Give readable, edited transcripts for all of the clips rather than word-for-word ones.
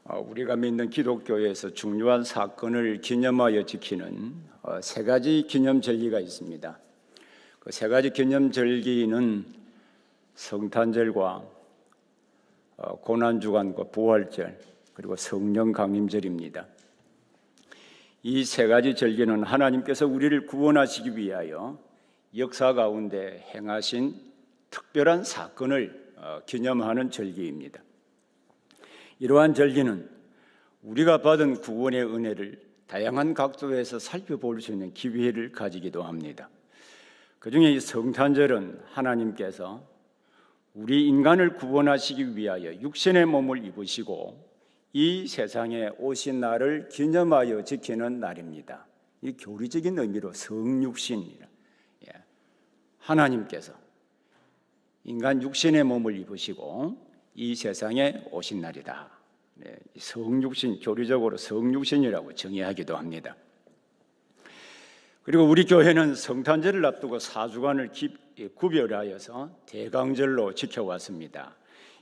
우리가 믿는 기독교에서 중요한 사건을 기념하여 지키는 세 가지 기념 절기가 있습니다. 그 세 가지 기념 절기는 성탄절과 고난주간과 부활절 그리고 성령 강림절입니다. 이 세 가지 절기는 하나님께서 우리를 구원하시기 위하여 역사 가운데 행하신 특별한 사건을 기념하는 절기입니다. 이러한 절기는 우리가 받은 구원의 은혜를 다양한 각도에서 살펴볼 수 있는 기회를 가지기도 합니다. 그중에 이 성탄절은 하나님께서 우리 인간을 구원하시기 위하여 육신의 몸을 입으시고 이 세상에 오신 날을 기념하여 지키는 날입니다. 이 교리적인 의미로 성육신이라, 하나님께서 인간 육신의 몸을 입으시고 이 세상에 오신 날이다. 성육신, 교리적으로 성육신이라고 정의하기도 합니다. 그리고 우리 교회는 성탄절을 앞두고 4주간을 구별하여서 대강절로 지켜왔습니다.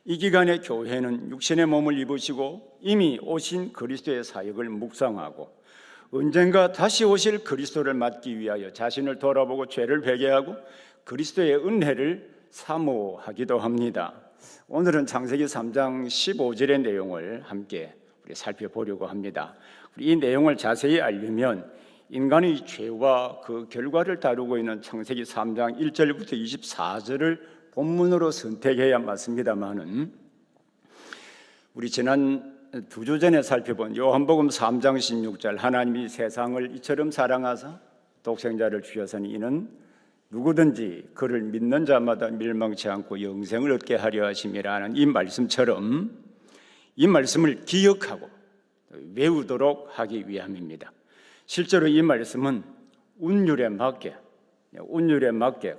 이 기간에 교회는 육신의 몸을 입으시고 이미 오신 그리스도의 사역을 묵상하고 언젠가 다시 오실 그리스도를 맞기 위하여 자신을 돌아보고 죄를 회개하고 그리스도의 은혜를 사모하기도 합니다. 오늘은 창세기 3장 15절의 내용을 함께 우리 살펴보려고 합니다. 이 내용을 자세히 알려면 인간의 죄와 그 결과를 다루고 있는 창세기 3장 1절부터 24절을 본문으로 선택해야 맞습니다만은 우리 지난 2주 전에 살펴본 요한복음 3장 16절 하나님이 세상을 이처럼 사랑하사 독생자를 주셨으니 이는 누구든지 그를 믿는 자마다 멸망치 않고 영생을 얻게 하려 하심이라는 이 말씀처럼 이 말씀을 기억하고 외우도록 하기 위함입니다. 실제로 이 말씀은 운율에 맞게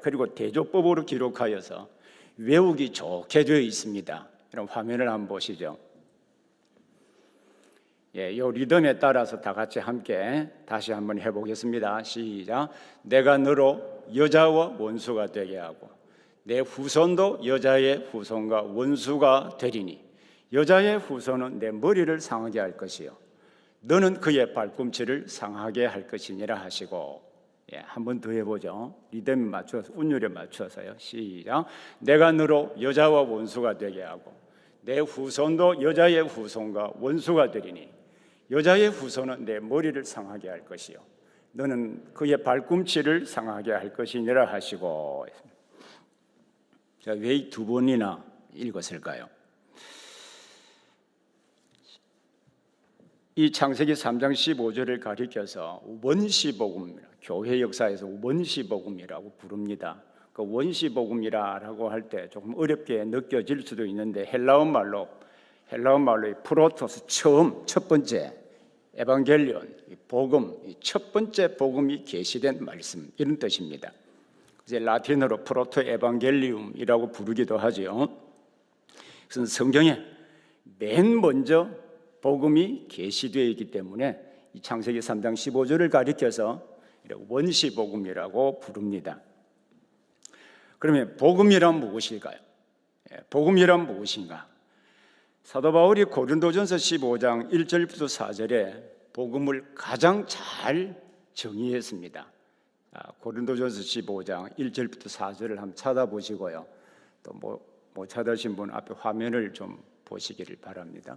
그리고 대조법으로 기록하여서 외우기 좋게 되어 있습니다. 이런 화면을 한번 보시죠. 이 리듬에 따라서 다 같이 함께 다시 한번 해보겠습니다. 시작. 내가 너로 여자와 원수가 되게 하고 내 후손도 여자의 후손과 원수가 되리니 여자의 후손은 내 머리를 상하게 할 것이요 너는 그의 발꿈치를 상하게 할 것이니라 하시고, 한 번 더 해보죠. 리듬에 맞춰서 운율에 맞춰서요. 시작. 내가 너로 여자와 원수가 되게 하고 내 후손도 여자의 후손과 원수가 되리니 여자의 후손은 내 머리를 상하게 할 것이요 너는 그의 발꿈치를 상하게 할 것이니라 하시고. 자, 왜 두 번이나 읽었을까요? 이 창세기 3장 15절을 가리켜서 원시복음, 교회 역사에서 원시복음이라고 부릅니다. 그 원시복음이라고 할 때 조금 어렵게 느껴질 수도 있는데 헬라어 말로 프로토스, 첫 번째 에반겔리온, 복음, 첫 번째 복음이 계시된 말씀, 이런 뜻입니다. 이제 라틴어로 프로토 에반겔리움이라고 부르기도 하죠. 그래서 성경에 맨 먼저 복음이 계시되어 있기 때문에 이 창세기 3장 15절을 가리켜서 원시복음이라고 부릅니다. 그러면 복음이란 무엇일까요? 복음이란 무엇인가? 사도 바울이 고린도전서 15장 1절부터 4절에 복음을 가장 잘 정의했습니다. 고린도전서 15장 1절부터 4절을 한번 찾아보시고요. 또 못 찾으신 분 앞에 화면을 좀 보시기를 바랍니다.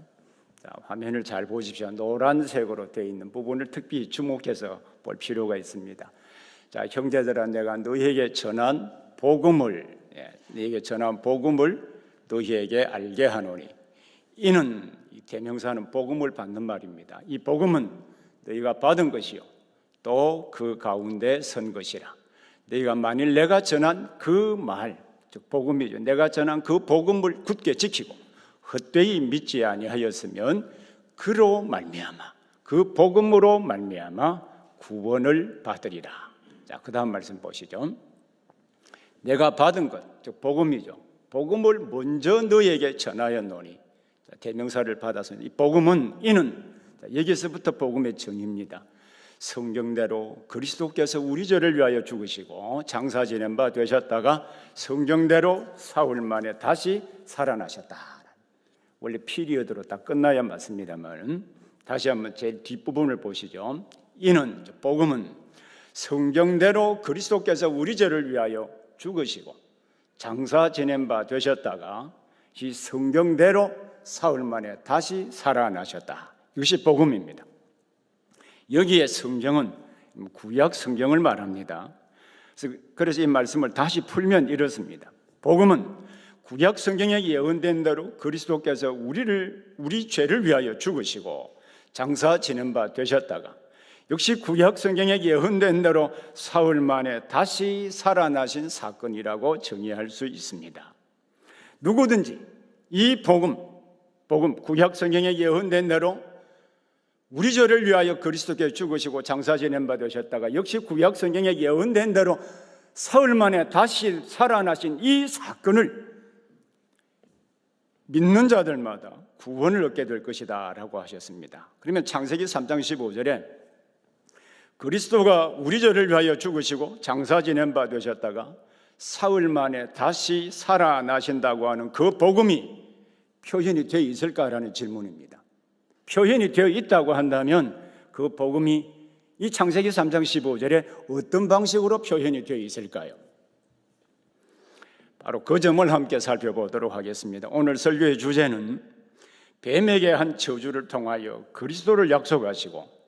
자, 화면을 잘 보십시오. 노란색으로 되어 있는 부분을 특히 주목해서 볼 필요가 있습니다. 자, 형제들아, 내가 너희에게 전한 복음을 너희에게 알게 하노니 이는, 이 대명사는 복음을 받는 말입니다. 이 복음은 너희가 받은 것이요 또 그 가운데 선 것이라. 너희가 만일 내가 전한 그 말, 즉 복음이죠. 내가 전한 그 복음을 굳게 지키고 헛되이 믿지 아니하였으면 그로 말미암아, 그 복음으로 말미암아 구원을 받으리라. 자, 그 다음 말씀 보시죠. 내가 받은 것, 즉 복음이죠. 복음을 먼저 너희에게 전하였노니, 대명사를 받아서 이 복음은 이는, 여기서부터 복음의 정의입니다. 성경대로 그리스도께서 우리 죄를 위하여 죽으시고 장사 지낸 바 되셨다가 성경대로 사흘 만에 다시 살아나셨다. 원래 피리어드로 딱 끝나야 맞습니다만 다시 한번 제일 뒷부분을 보시죠. 이는 복음은 성경대로 그리스도께서 우리 죄를 위하여 죽으시고 장사 지낸 바 되셨다가 이 성경대로 사흘 만에 다시 살아나셨다. 이것이 복음입니다. 여기에 성경은 구약 성경을 말합니다. 그래서 이 말씀을 다시 풀면 이렇습니다. 복음은 구약 성경에 예언된 대로 그리스도께서 우리 죄를 위하여 죽으시고 장사 지낸 바 되셨다가 역시 구약 성경에 예언된 대로 사흘 만에 다시 살아나신 사건이라고 정의할 수 있습니다. 누구든지 이 복음 구약 성경에 예언된 대로 우리 죄를 위하여 그리스도께서 죽으시고 장사 지낸 바 되셨다가 역시 구약 성경에 예언된 대로 사흘 만에 다시 살아나신 이 사건을 믿는 자들마다 구원을 얻게 될 것이다 라고 하셨습니다. 그러면 창세기 3장 15절에 그리스도가 우리 죄를 위하여 죽으시고 장사 지낸 바 되셨다가 사흘 만에 다시 살아나신다고 하는 그 복음이 표현이 되어 있을까라는 질문입니다. 표현이 되어 있다고 한다면 그 복음이 이 창세기 3장 15절에 어떤 방식으로 표현이 되어 있을까요? 바로 그 점을 함께 살펴보도록 하겠습니다. 오늘 설교의 주제는 뱀에게 한 저주를 통하여 그리스도를 약속하시고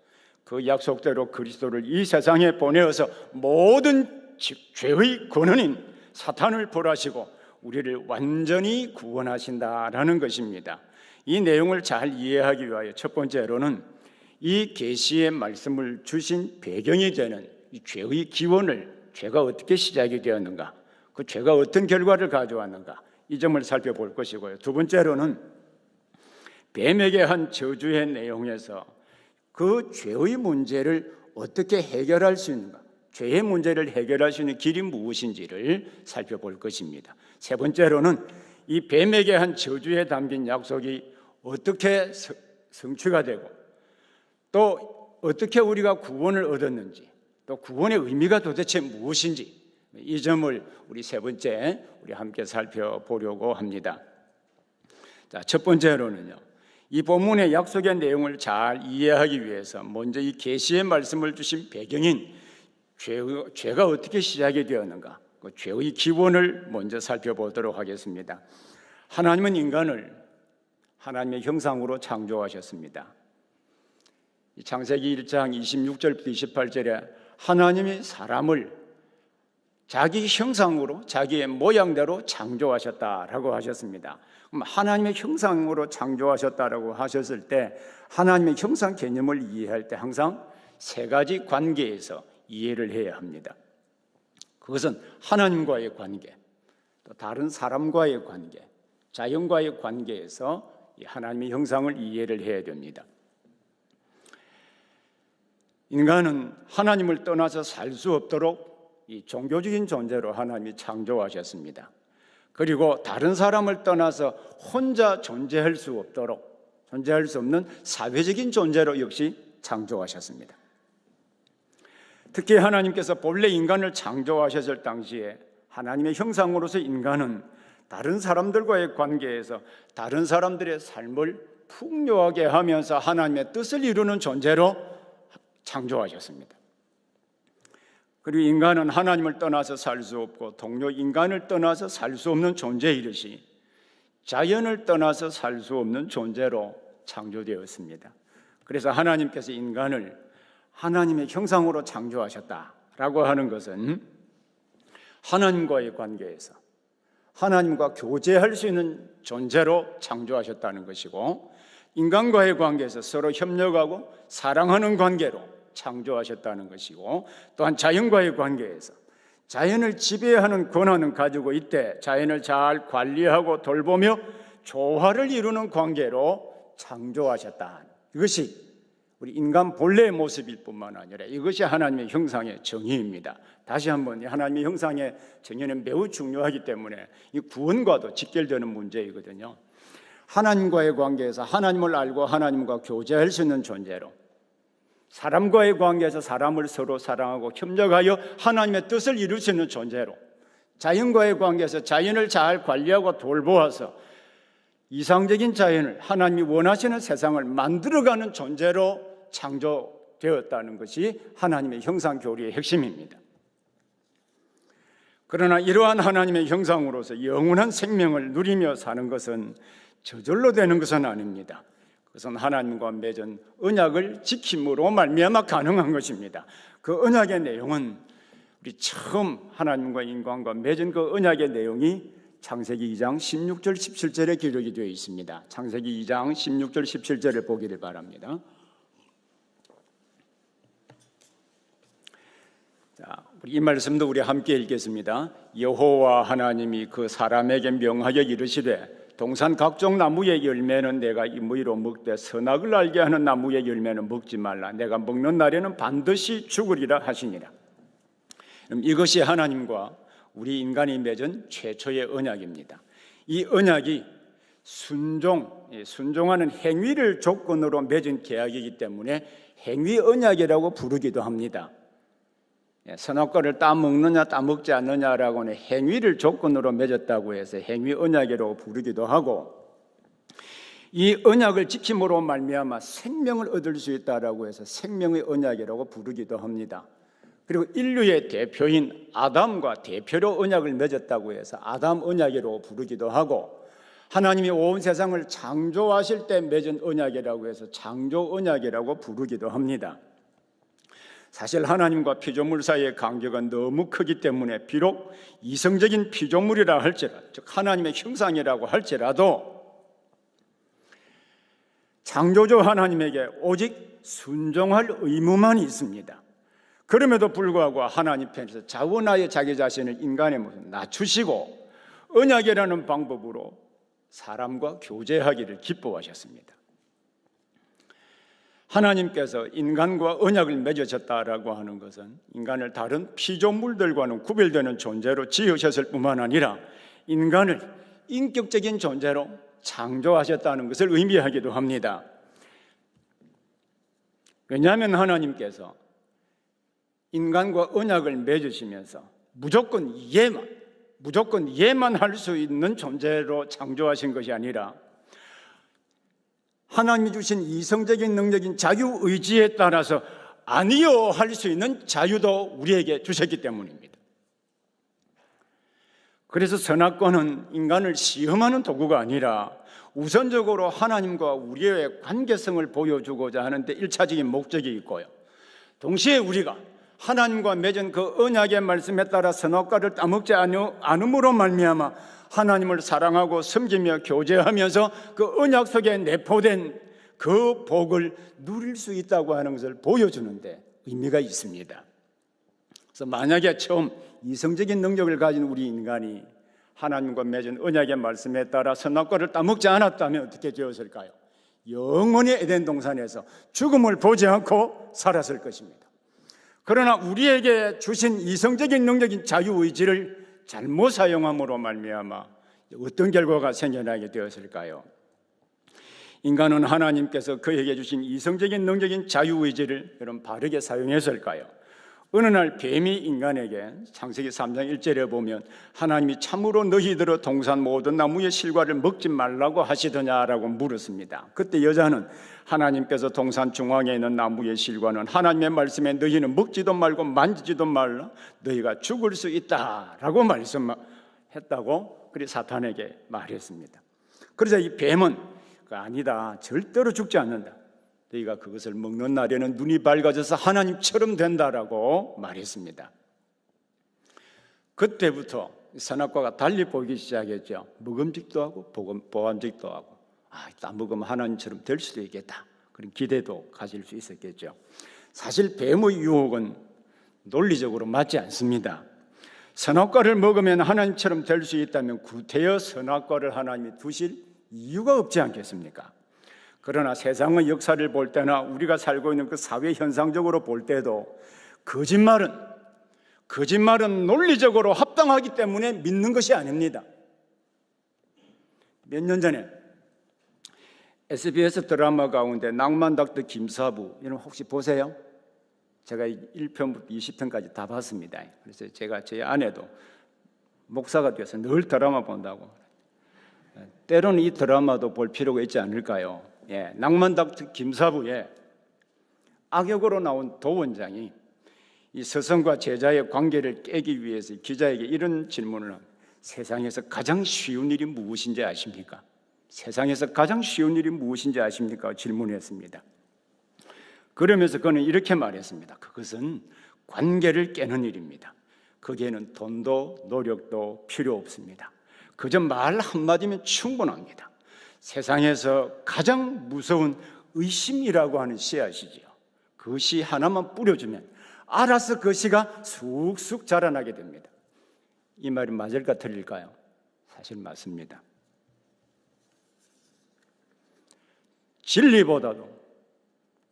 그 약속대로 그리스도를 이 세상에 보내어서 모든 죄의 근원인 사탄을 벌하시고 우리를 완전히 구원하신다라는 것입니다. 이 내용을 잘 이해하기 위하여 첫 번째로는 이 계시의 말씀을 주신 배경이 되는 이 죄의 기원을, 죄가 어떻게 시작이 되었는가, 그 죄가 어떤 결과를 가져왔는가, 이 점을 살펴볼 것이고요. 두 번째로는 뱀에게 한 저주의 내용에서 그 죄의 문제를 어떻게 해결할 수 있는가, 죄의 문제를 해결할 수 있는 길이 무엇인지를 살펴볼 것입니다. 세 번째로는 이 뱀에게 한 저주에 담긴 약속이 어떻게 성취가 되고 또 어떻게 우리가 구원을 얻었는지, 또 구원의 의미가 도대체 무엇인지, 이 점을 우리 세 번째 우리 함께 살펴보려고 합니다. 자, 첫 번째로는요, 이 본문의 약속의 내용을 잘 이해하기 위해서 먼저 이 계시의 말씀을 주신 배경인 죄가 어떻게 시작이 되었는가, 그 죄의 기원을 먼저 살펴보도록 하겠습니다. 하나님은 인간을 하나님의 형상으로 창조하셨습니다. 창세기 1장 26절부터 28절에 하나님이 사람을 자기 형상으로, 자기의 모양대로 창조하셨다라고 하셨습니다. 그럼 하나님의 형상으로 창조하셨다라고 하셨을 때 하나님의 형상 개념을 이해할 때 항상 세 가지 관계에서 이해를 해야 합니다. 그것은 하나님과의 관계, 또 다른 사람과의 관계, 자연과의 관계에서 하나님의 형상을 이해를 해야 됩니다. 인간은 하나님을 떠나서 살 수 없도록 이 종교적인 존재로 하나님이 창조하셨습니다. 그리고 다른 사람을 떠나서 혼자 존재할 수 없도록, 존재할 수 없는 사회적인 존재로 역시 창조하셨습니다. 특히 하나님께서 본래 인간을 창조하셨을 당시에 하나님의 형상으로서 인간은 다른 사람들과의 관계에서 다른 사람들의 삶을 풍요하게 하면서 하나님의 뜻을 이루는 존재로 창조하셨습니다. 그리고 인간은 하나님을 떠나서 살 수 없고 동료 인간을 떠나서 살 수 없는 존재이듯이 자연을 떠나서 살 수 없는 존재로 창조되었습니다. 그래서 하나님께서 인간을 하나님의 형상으로 창조하셨다라고 하는 것은 하나님과의 관계에서 하나님과 교제할 수 있는 존재로 창조하셨다는 것이고, 인간과의 관계에서 서로 협력하고 사랑하는 관계로 창조하셨다는 것이고, 또한 자연과의 관계에서 자연을 지배하는 권한은 가지고 있되 자연을 잘 관리하고 돌보며 조화를 이루는 관계로 창조하셨다. 이것이 우리 인간 본래의 모습일 뿐만 아니라 이것이 하나님의 형상의 정의입니다. 다시 한번 하나님의 형상의 정의는 매우 중요하기 때문에 이 구원과도 직결되는 문제이거든요. 하나님과의 관계에서 하나님을 알고 하나님과 교제할 수 있는 존재로, 사람과의 관계에서 사람을 서로 사랑하고 협력하여 하나님의 뜻을 이룰 수 있는 존재로, 자연과의 관계에서 자연을 잘 관리하고 돌보아서 이상적인 자연을, 하나님이 원하시는 세상을 만들어가는 존재로 창조되었다는 것이 하나님의 형상 교리의 핵심입니다. 그러나 이러한 하나님의 형상으로서 영원한 생명을 누리며 사는 것은 저절로 되는 것은 아닙니다. 그것은 하나님과 맺은 언약을 지킴으로 말미암아 가능한 것입니다. 그 언약의 내용은 우리 처음 하나님과 인간과 맺은 그 언약의 내용이 창세기 2장 16절 17절에 기록이 되어 있습니다. 창세기 2장 16절 17절을 보기를 바랍니다. 자, 이 말씀도 우리 함께 읽겠습니다. 여호와 하나님이 그 사람에게 명하여 이르시되 동산 각종 나무의 열매는 내가 임의로 먹되 선악을 알게 하는 나무의 열매는 먹지 말라. 내가 먹는 날에는 반드시 죽으리라 하시니라. 이것이 하나님과 우리 인간이 맺은 최초의 언약입니다. 이 언약이 순종하는 행위를 조건으로 맺은 계약이기 때문에 행위 언약이라고 부르기도 합니다. 선악과를 따먹느냐 따먹지 않느냐라고는 행위를 조건으로 맺었다고 해서 행위 언약이라고 부르기도 하고, 이 언약을 지킴으로 말미암아 생명을 얻을 수 있다라고 해서 생명의 언약이라고 부르기도 합니다. 그리고 인류의 대표인 아담과 대표로 언약을 맺었다고 해서 아담 언약이라고 부르기도 하고, 하나님이 온 세상을 창조하실 때 맺은 언약이라고 해서 창조 언약이라고 부르기도 합니다. 사실 하나님과 피조물 사이의 간격은 너무 크기 때문에 비록 이성적인 피조물이라 할지라도, 즉 하나님의 형상이라고 할지라도 창조주 하나님에게 오직 순종할 의무만 있습니다. 그럼에도 불구하고 하나님 편에서 자원하여 자기 자신을 인간의 모습 낮추시고 언약이라는 방법으로 사람과 교제하기를 기뻐하셨습니다. 하나님께서 인간과 언약을 맺으셨다라고 하는 것은 인간을 다른 피조물들과는 구별되는 존재로 지으셨을 뿐만 아니라 인간을 인격적인 존재로 창조하셨다는 것을 의미하기도 합니다. 왜냐하면 하나님께서 인간과 언약을 맺으시면서 무조건 이해만 할 수 있는 존재로 창조하신 것이 아니라 하나님이 주신 이성적인 능력인 자유의지에 따라서 아니요 할 수 있는 자유도 우리에게 주셨기 때문입니다. 그래서 선악과는 인간을 시험하는 도구가 아니라 우선적으로 하나님과 우리의 관계성을 보여주고자 하는데 일차적인 목적이 있고요, 동시에 우리가 하나님과 맺은 그 언약의 말씀에 따라 선악과를 따먹지 않음으로 말미암아 하나님을 사랑하고 섬기며 교제하면서 그 언약 속에 내포된 그 복을 누릴 수 있다고 하는 것을 보여주는데 의미가 있습니다. 그래서 만약에 처음 이성적인 능력을 가진 우리 인간이 하나님과 맺은 언약의 말씀에 따라 선악과를 따먹지 않았다면 어떻게 되었을까요? 영원히 에덴 동산에서 죽음을 보지 않고 살았을 것입니다. 그러나 우리에게 주신 이성적인 능력인 자유의지를 잘못 사용함으로 말미암아 어떤 결과가 생겨나게 되었을까요? 인간은 하나님께서 그에게 주신 이성적인 능력인 자유의지를 여러분 바르게 사용했을까요? 어느 날 뱀이 인간에게 창세기 3장 1절에 보면 하나님이 참으로 너희들의 동산 모든 나무의 실과를 먹지 말라고 하시더냐라고 물었습니다. 그때 여자는 하나님께서 동산 중앙에 있는 나무의 실과는 하나님의 말씀에 너희는 먹지도 말고 만지지도 말라, 너희가 죽을 수 있다라고 말씀했다고 그리 사탄에게 말했습니다. 그래서 이 뱀은 아니다, 절대로 죽지 않는다, 너희가 그것을 먹는 날에는 눈이 밝아져서 하나님처럼 된다라고 말했습니다. 그때부터 선악과가 달리 보이기 시작했죠. 먹음직도 하고 보암직도 하고, 따먹으면 하나님처럼 될 수도 있겠다, 그런 기대도 가질 수 있었겠죠. 사실 뱀의 유혹은 논리적으로 맞지 않습니다. 선악과를 먹으면 하나님처럼 될 수 있다면 구태여 선악과를 하나님이 두실 이유가 없지 않겠습니까? 그러나 세상의 역사를 볼 때나 우리가 살고 있는 그 사회 현상적으로 볼 때도 거짓말은 논리적으로 합당하기 때문에 믿는 것이 아닙니다. 몇 년 전에 SBS 드라마 가운데 낭만 닥터 김사부, 여러분 혹시 보세요? 제가 1편부터 20편까지 다 봤습니다. 그래서 제가 제 아내도 목사가 돼서 늘 드라마 본다고, 때로는 이 드라마도 볼 필요가 있지 않을까요? 낭만 다큐 김사부에 악역으로 나온 도 원장이 이 스승과 제자의 관계를 깨기 위해서 기자에게 이런 질문을 합니다. 세상에서 가장 쉬운 일이 무엇인지 아십니까? 세상에서 가장 쉬운 일이 무엇인지 아십니까? 질문했습니다. 그러면서 그는 이렇게 말했습니다. 그것은 관계를 깨는 일입니다. 거기에는 돈도 노력도 필요 없습니다. 그저 말 한마디면 충분합니다. 세상에서 가장 무서운 의심이라고 하는 씨앗이지요. 그 씨 하나만 뿌려주면 알아서 그 씨가 쑥쑥 자라나게 됩니다. 이 말이 맞을까 틀릴까요? 사실 맞습니다. 진리보다도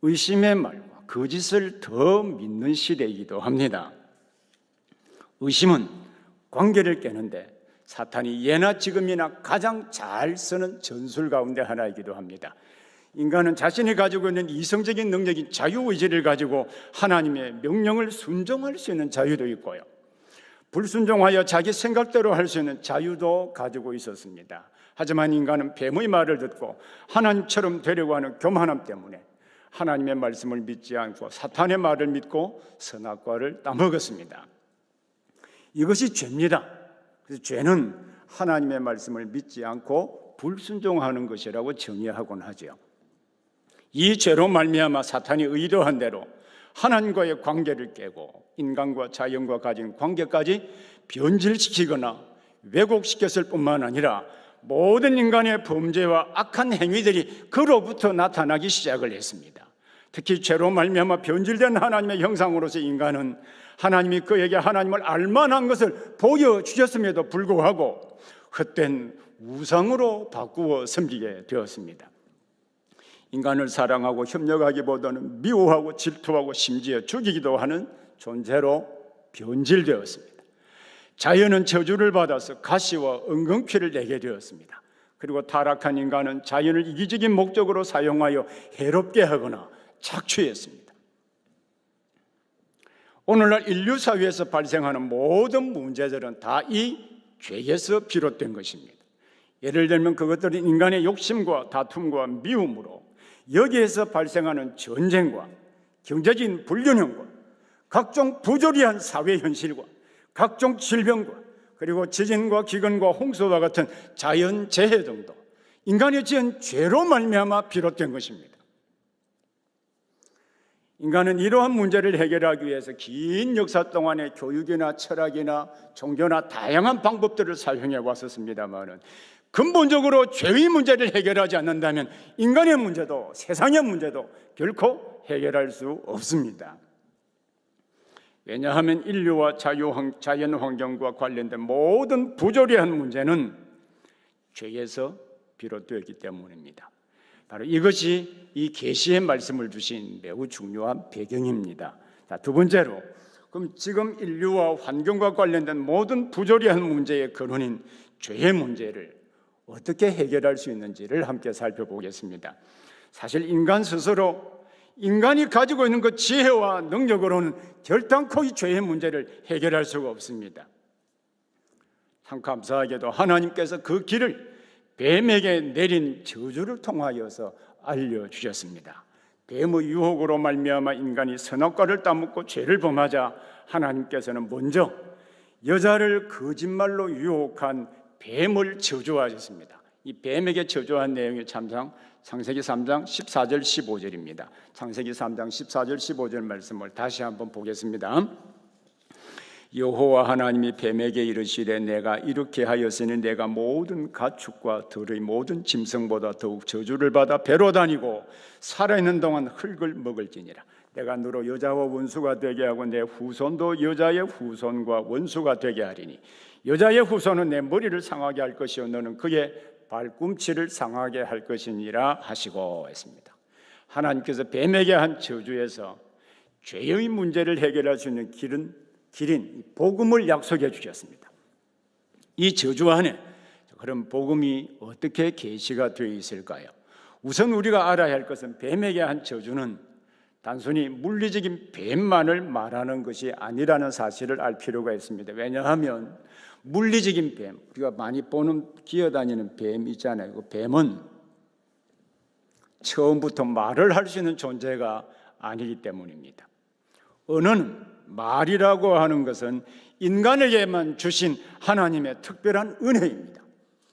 의심의 말과 거짓을 더 믿는 시대이기도 합니다. 의심은 관계를 깨는데 사탄이 예나 지금이나 가장 잘 쓰는 전술 가운데 하나이기도 합니다. 인간은 자신이 가지고 있는 이성적인 능력인 자유의지를 가지고 하나님의 명령을 순종할 수 있는 자유도 있고요, 불순종하여 자기 생각대로 할 수 있는 자유도 가지고 있었습니다. 하지만 인간은 뱀의 말을 듣고 하나님처럼 되려고 하는 교만함 때문에 하나님의 말씀을 믿지 않고 사탄의 말을 믿고 선악과를 따먹었습니다. 이것이 죄입니다. 그래서 죄는 하나님의 말씀을 믿지 않고 불순종하는 것이라고 정의하곤 하죠. 이 죄로 말미암아 사탄이 의도한 대로 하나님과의 관계를 깨고 인간과 자연과 가진 관계까지 변질시키거나 왜곡시켰을 뿐만 아니라 모든 인간의 범죄와 악한 행위들이 그로부터 나타나기 시작을 했습니다. 특히 죄로 말미암아 변질된 하나님의 형상으로서 인간은 하나님이 그에게 하나님을 알만한 것을 보여주셨음에도 불구하고 헛된 우상으로 바꾸어 섬기게 되었습니다. 인간을 사랑하고 협력하기보다는 미워하고 질투하고 심지어 죽이기도 하는 존재로 변질되었습니다. 자연은 저주를 받아서 가시와 엉겅퀴를 내게 되었습니다. 그리고 타락한 인간은 자연을 이기적인 목적으로 사용하여 해롭게 하거나 착취했습니다. 오늘날 인류 사회에서 발생하는 모든 문제들은 다 이 죄에서 비롯된 것입니다. 예를 들면 그것들은 인간의 욕심과 다툼과 미움으로 여기에서 발생하는 전쟁과 경제적인 불균형과 각종 부조리한 사회 현실과 각종 질병과 그리고 지진과 기근과 홍수와 같은 자연재해 등도 인간이 지은 죄로 말미암아 비롯된 것입니다. 인간은 이러한 문제를 해결하기 위해서 긴 역사 동안에 교육이나 철학이나 종교나 다양한 방법들을 사용해 왔었습니다만 근본적으로 죄의 문제를 해결하지 않는다면 인간의 문제도 세상의 문제도 결코 해결할 수 없습니다. 왜냐하면 인류와 자연환경과 관련된 모든 부조리한 문제는 죄에서 비롯되었기 때문입니다. 바로 이것이 이 계시의 말씀을 주신 매우 중요한 배경입니다. 두 번째로, 그럼 지금 인류와 환경과 관련된 모든 부조리한 문제의 근원인 죄의 문제를 어떻게 해결할 수 있는지를 함께 살펴보겠습니다. 사실 인간 스스로 인간이 가지고 있는 그 지혜와 능력으로는 결단코 이 죄의 문제를 해결할 수가 없습니다. 참 감사하게도 하나님께서 그 길을 뱀에게 내린 저주를 통하여서 알려주셨습니다. 뱀의 유혹으로 말미암아 인간이 선악과를 따먹고 죄를 범하자 하나님께서는 먼저 여자를 거짓말로 유혹한 뱀을 저주하셨습니다. 이 뱀에게 저주한 내용이 창세기 3장 14절 15절입니다. 창세기 3장 14절 15절 말씀을 다시 한번 보겠습니다. 여호와 하나님이 뱀에게 이르시되 내가 이렇게 하였으니 내가 모든 가축과 들의 모든 짐승보다 더욱 저주를 받아 배로 다니고 살아있는 동안 흙을 먹을지니라. 내가 너로 여자와 원수가 되게 하고 내 후손도 여자의 후손과 원수가 되게 하리니 여자의 후손은 내 머리를 상하게 할 것이요 너는 그의 발꿈치를 상하게 할 것이니라 하시고 했습니다. 하나님께서 뱀에게 한 저주에서 죄의 문제를 해결할 수 있는 길인 복음을 약속해 주셨습니다. 이 저주 안에 그럼 복음이 어떻게 계시가 되어 있을까요? 우선 우리가 알아야 할 것은 뱀에게 한 저주는 단순히 물리적인 뱀만을 말하는 것이 아니라는 사실을 알 필요가 있습니다. 왜냐하면 물리적인 뱀, 우리가 많이 보는 기어다니는 뱀 있잖아요. 그 뱀은 처음부터 말을 할 수 있는 존재가 아니기 때문입니다. 언어는, 말이라고 하는 것은 인간에게만 주신 하나님의 특별한 은혜입니다.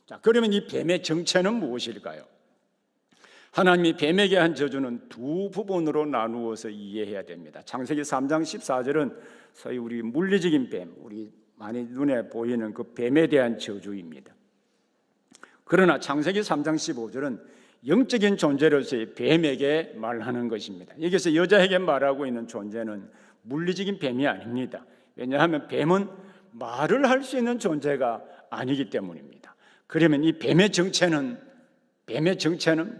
자, 그러면 이 뱀의 정체는 무엇일까요? 하나님이 뱀에게 한 저주는 두 부분으로 나누어서 이해해야 됩니다. 창세기 3장 14절은 소위 우리 물리적인 뱀, 우리 많이 눈에 보이는 그 뱀에 대한 저주입니다. 그러나 창세기 3장 15절은 영적인 존재로서의 뱀에게 말하는 것입니다. 여기서 여자에게 말하고 있는 존재는 물리적인 뱀이 아닙니다. 왜냐하면 뱀은 말을 할 수 있는 존재가 아니기 때문입니다. 그러면 이 뱀의 정체는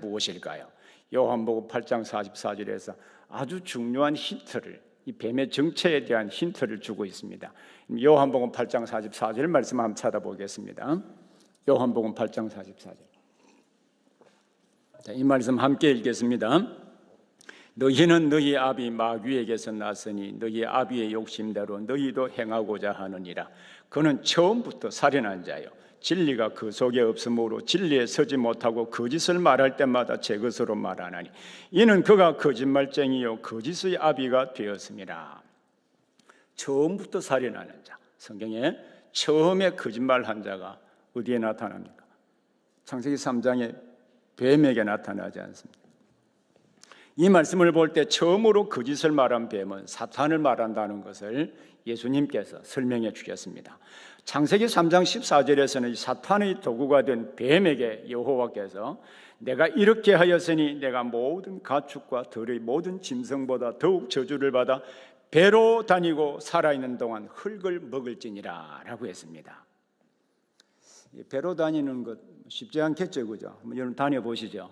무엇일까요? 요한복음 8장 44절에서 아주 중요한 힌트를, 이 뱀의 정체에 대한 힌트를 주고 있습니다. 요한복음 8장 44절 말씀 한번 찾아보겠습니다. 요한복음 8장 44절. 이 말씀 함께 읽겠습니다. 너희는 너희 아비 마귀에게서 났으니 너희 아비의 욕심대로 너희도 행하고자 하느니라. 그는 처음부터 살인한 자요, 진리가 그 속에 없으므로 진리에 서지 못하고 거짓을 말할 때마다 제 것으로 말하나니 이는 그가 거짓말쟁이요 거짓의 아비가 되었습니다. 처음부터 살인하는 자, 성경에 처음에 거짓말한 자가 어디에 나타납니까? 창세기 3장에 뱀에게 나타나지 않습니다. 이 말씀을 볼 때 처음으로 거짓을 말한 뱀은 사탄을 말한다는 것을 예수님께서 설명해 주셨습니다. 창세기 3장 14절에서는 사탄의 도구가 된 뱀에게 여호와께서 내가 이렇게 하였으니 내가 모든 가축과 들의 모든 짐승보다 더욱 저주를 받아 배로 다니고 살아있는 동안 흙을 먹을지니라 라고 했습니다. 배로 다니는 것 쉽지 않겠죠, 그죠? 한번 여러분 다녀보시죠.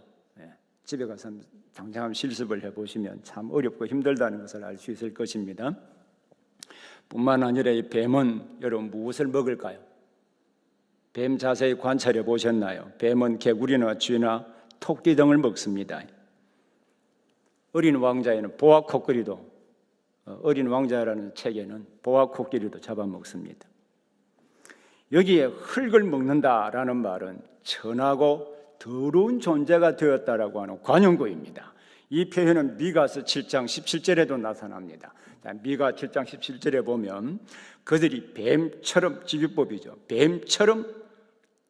집에 가서 당장 실습을 해보시면 참 어렵고 힘들다는 것을 알 수 있을 것입니다. 뿐만 아니라 이 뱀은 여러분 무엇을 먹을까요? 뱀 자세히 관찰해 보셨나요? 뱀은 개구리나 쥐나 토끼 등을 먹습니다. 어린 왕자에는 보아 코끼리도, 어린 왕자라는 책에는 보아 코끼리도 잡아먹습니다. 여기에 흙을 먹는다라는 말은 천하고 더러운 존재가 되었다라고 하는 관용구입니다. 이 표현은 미가서 7장 17절에도 나타납니다. 미가 7장 17절에 보면 그들이 뱀처럼, 지기법이죠, 뱀처럼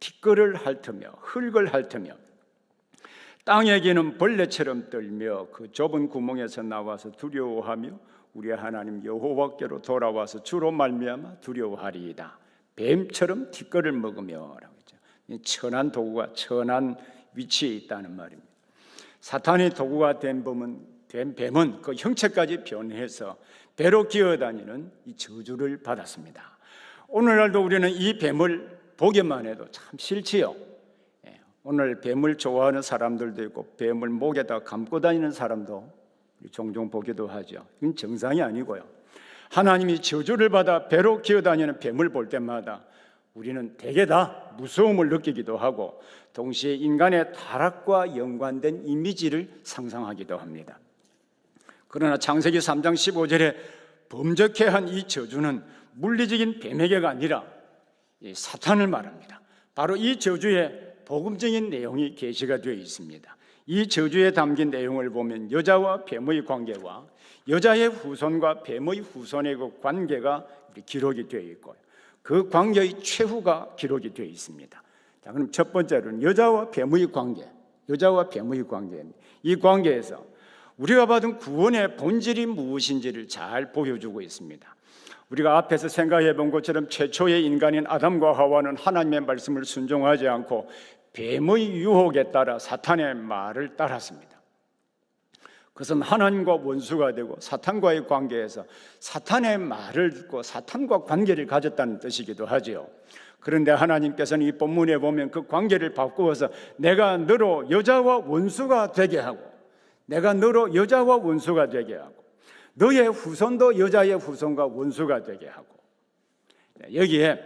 티끌을 핥으며 흙을 핥으며 땅에게는 벌레처럼 떨며 그 좁은 구멍에서 나와서 두려워하며 우리 하나님 여호와께로 돌아와서 주로 말미암아 두려워하리이다. 뱀처럼 티끌을 먹으며라고 했죠. 천한 도구가 천한 위치에 있다는 말입니다. 사탄의 도구가 된 뱀은 그 형체까지 변해서 배로 기어다니는 이 저주를 받았습니다. 오늘날도 우리는 이 뱀을 보기만 해도 참 싫지요. 오늘 뱀을 좋아하는 사람들도 있고 뱀을 목에다 감고 다니는 사람도 종종 보기도 하죠. 이건 정상이 아니고요. 하나님이 저주를 받아 배로 기어다니는 뱀을 볼 때마다 우리는 대개 다 무서움을 느끼기도 하고 동시에 인간의 타락과 연관된 이미지를 상상하기도 합니다. 그러나 창세기 3장 15절에 범죄케 한 이 저주는 물리적인 뱀에게가 아니라 사탄을 말합니다. 바로 이 저주에 복음적인 내용이 게시가 되어 있습니다. 이 저주에 담긴 내용을 보면 여자와 뱀의 관계와 여자의 후손과 뱀의 후손의 그 관계가 기록이 되어 있고요. 그 관계의 최후가 기록이 되어 있습니다. 자, 그럼 첫 번째로는 여자와 뱀의 관계, 여자와 뱀의 관계입니다. 이 관계에서 우리가 받은 구원의 본질이 무엇인지를 잘 보여주고 있습니다. 우리가 앞에서 생각해 본 것처럼 최초의 인간인 아담과 하와는 하나님의 말씀을 순종하지 않고 뱀의 유혹에 따라 사탄의 말을 따랐습니다. 그것은 하나님과 원수가 되고 사탄과의 관계에서 사탄의 말을 듣고 사탄과 관계를 가졌다는 뜻이기도 하지요. 그런데 하나님께서는 이 본문에 보면 그 관계를 바꾸어서 내가 너로 여자와 원수가 되게 하고 내가 너로 여자와 원수가 되게 하고 너의 후손도 여자의 후손과 원수가 되게 하고, 여기에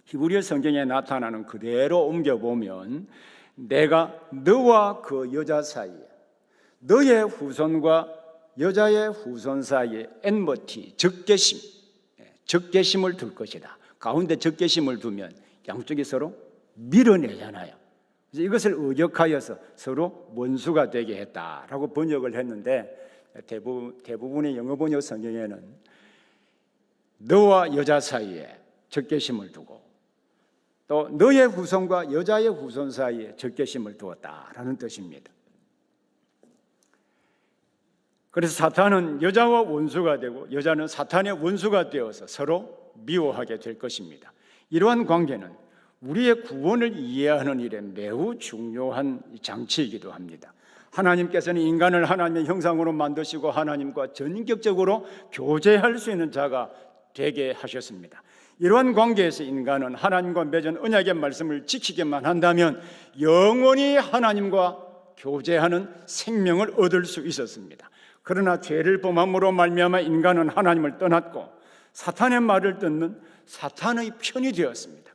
히브리어 성경에 나타나는 그대로 옮겨보면 내가 너와 그 여자 사이에 너의 후손과 여자의 후손 사이에 엔머티, 적개심을 둘 것이다. 가운데 적개심을 두면 양쪽이 서로 밀어내잖아요. 그래서 이것을 의역하여서 서로 원수가 되게 했다라고 번역을 했는데 대부분의 영어 번역 성경에는 너와 여자 사이에 적개심을 두고 또 너의 후손과 여자의 후손 사이에 적개심을 두었다라는 뜻입니다. 그래서 사탄은 여자와 원수가 되고 여자는 사탄의 원수가 되어서 서로 미워하게 될 것입니다. 이러한 관계는 우리의 구원을 이해하는 일에 매우 중요한 장치이기도 합니다. 하나님께서는 인간을 하나님의 형상으로 만드시고 하나님과 전격적으로 교제할 수 있는 자가 되게 하셨습니다. 이러한 관계에서 인간은 하나님과 맺은 언약의 말씀을 지키기만 한다면 영원히 하나님과 교제하는 생명을 얻을 수 있었습니다. 그러나 죄를 범함으로 말미암아 인간은 하나님을 떠났고 사탄의 말을 듣는 사탄의 편이 되었습니다.